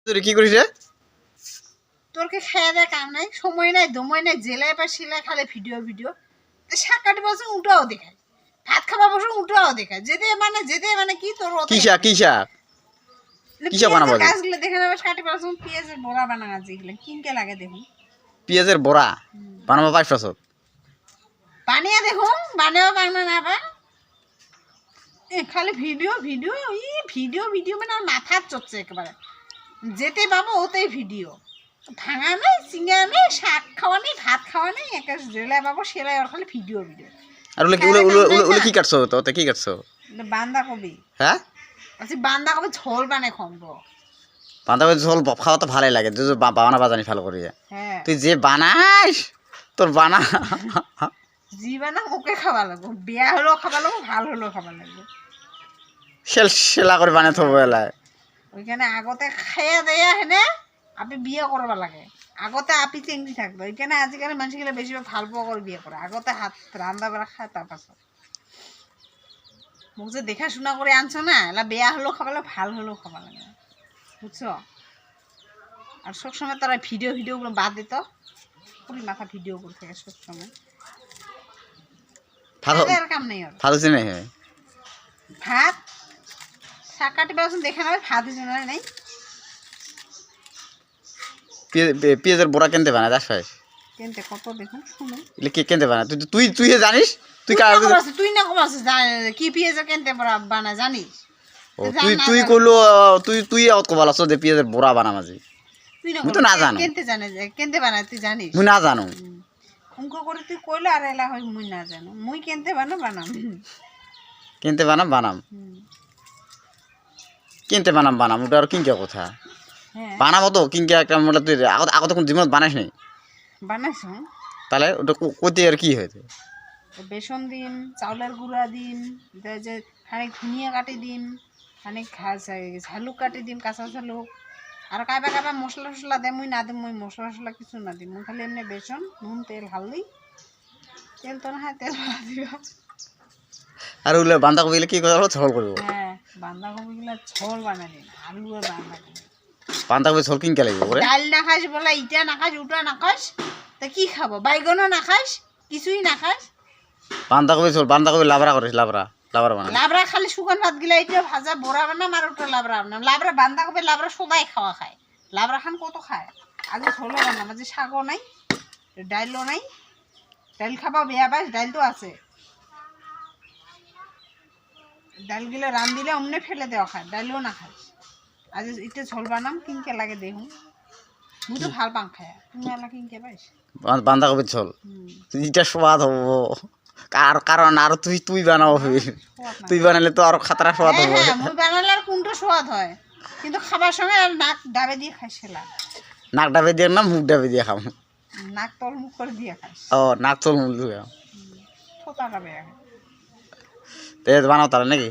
তুই কি করিস রে? তোর কি খেয়ে দেয় কাম নাই, সময় নাই, দময় নাই, জেলায় বা শিলায় খালে ভিডিও ভিডিও শাক কাটি বসে উঠাও দেখায়, ভাত খাবা বসে উঠাও দেখায়, যেতে মানে কি তোর কিসা কিসা কিসা বানাবো? গাছগুলো দেখে নেবে কাটি বসে পেঁয়াজের বড়া বানা গাছ এগুলো কিনকে লাগে দেখুন। পেঁয়াজের বড়া বানাবো 500 বানিয়ে দেখুন, বানিয়েও বানা না বা খালি ভিডিও ভিডিও ভিডিও ভিডিও মানে আমার মাথা চড়ছে একেবারে। যেতে পাবো ওতেই ভিডিও, ভাঙা নেই, চিঙা নেই, শাক খাওয়া নেই, ভাত খাওয়া নেই, একটা জেলায় পাবো সেলাই ওর খালি ভিডিও ভিডিও। আর ওগুলো কি কাটছো? তো কি কাটছো? বাঁধাকপি। হ্যাঁ, আচ্ছা বাঁধাকপি ঝোল বানাই খম্ব। বাঁধাকপি ঝোল খাওয়া তো ভালোই লাগে, তুই বানা বাজানি ভালো করিয়া। হ্যাঁ তুই যে বানাস তোর বানা জি বানা ওকে খাওয়া লাগবো, বিয়া হলেও খাওয়া লাগবো, ভাল হলেও খাওয়া লাগবো। সেলা করে বানিয়ে থবো এলায়। ওইখানে আগতে খাইয়া দেয়া হেনে আপনি বিয়ে করবা লাগে, আগতে আপি চেঙ্গি থাকতো। ওইখানে আজিকালি মানুষগুলো বেশিরভাগ ভাল পোয়া করে বিয়ে করে, আগতে হাত রান্না বেড়া খায় তার পাছত মোক যে দেখাশোনা করে আনছো না, এলা বেয়া হলেও খাবা লাগে, ভাল হলেও খাবা লাগে, বুঝছো? আর সবসময় তারা ভিডিওগুলো বাদ দিত, পুরি মাথা ভিডিও করে থাকে সবসময়, কাম নেই ওর। ভাত শাক কাটি বেড়াচ্ছেন দেখে নেবে, ভাত দিচ্ছে নাই। পেঁয়াজের বড়া কেনতে বানায় দাস ভাই? কেনতে কত দেখুন শুনুন, এলে কে কেনতে বানায়? তুই তুই জানিস? তুই তুই না কম আছে কি পেঁয়াজের কেনতে বানায় জানিস? তুই কইলো তুই আউট কবাল আছো যে পেঁয়াজের বড়া বানা মাঝে। তুই না জানো কেনতে জানে কেনতে বানায় তুই জানিস? মুই না জানো। অঙ্ক করে তুই কইলো আর এলা হয় মুই না জানো, মুই কেনতে বানাম কিনতে বানাম কিনতে বানাম ওটা আর কিনকে কথা বানাবো তো কিনকে একটা মোটা। তুই আগত কোন জীবন বানাইস নাই? বানাইছ তাহলে ওটা কইতে আর কি হয়েছে? বেসন দিন, চাউলের গুঁড়া দিন, যে খানিক ধনিয়া কাটি দিন, খানিক ঝালুক কাটি দিম, কাঁচা ঝালুক, আর কাইবা মশলা টসলা দে। মুই না দিম, মুই মশলা টসলা কিছু না দিম, মুই খালি এমনি বেসন নুন তেল হালদি, তেল তো না হয় তেল দিবা। আর ওগুলো বাঁধাকপি কি করবো? ঝোল করবো। হ্যাঁ বাঁধাকপিগুলো ঝোল বানাই দিন, আলু আর বাঁধাকপি ঝোল কিনকে লাগবে? ডাল না খাস বলে, ইটা না খাস, ওটা না খাস, তা কি খাবো? বাইগনও না খাস, কিছুই না খাস। বাঁধাকপি ঝোল, বাঁধাকপি লাবড়া করিস? লাবড়া বানা? লাবড়া খালি শুকান ভাত গিলা এটা ভাজা বড়া বানাম, আর ওটা লাবড়া বানাম। লাবড়া বাঁধাকপি লাবড়া সবাই খাওয়া খায়, লাবড়া খান কত খায়। আগে ঝোলও বানাম, আজ শাকও নাই, ডাইলও নাই। ডাইল খাবা বেয়া পাইস, ডাইল তো আছে, ডালগুলো রান দিলে অমনে ফেলে দেওয়া খায়, ডাইলও না খাস। আজ এটা ঝোল বানাম কিনকে লাগে দেখুন, মুই তো ভাল পাং খায়, তুমি এলা কিনকে পাইস বাঁধাকপির ঝোল? এটা স্বাদ হবো কারণ আর তুই বানাবো, তুই বানালে তো আরো খাতরা স্বাদ হবো। মুই বানালে আর কোনটা স্বাদ হয়, কিন্তু খাবার সময় আর নাক ডাবে দিয়ে খাইছিলা। নাক ডাবে দিয়ে না, মুখ ডাবে দিয়ে খাম? নাক তল মুখ করে দিয়ে খাস। ও নাক তল মুখ দিয়ে থোতা ডাবে বানাও তাহলে নাকি?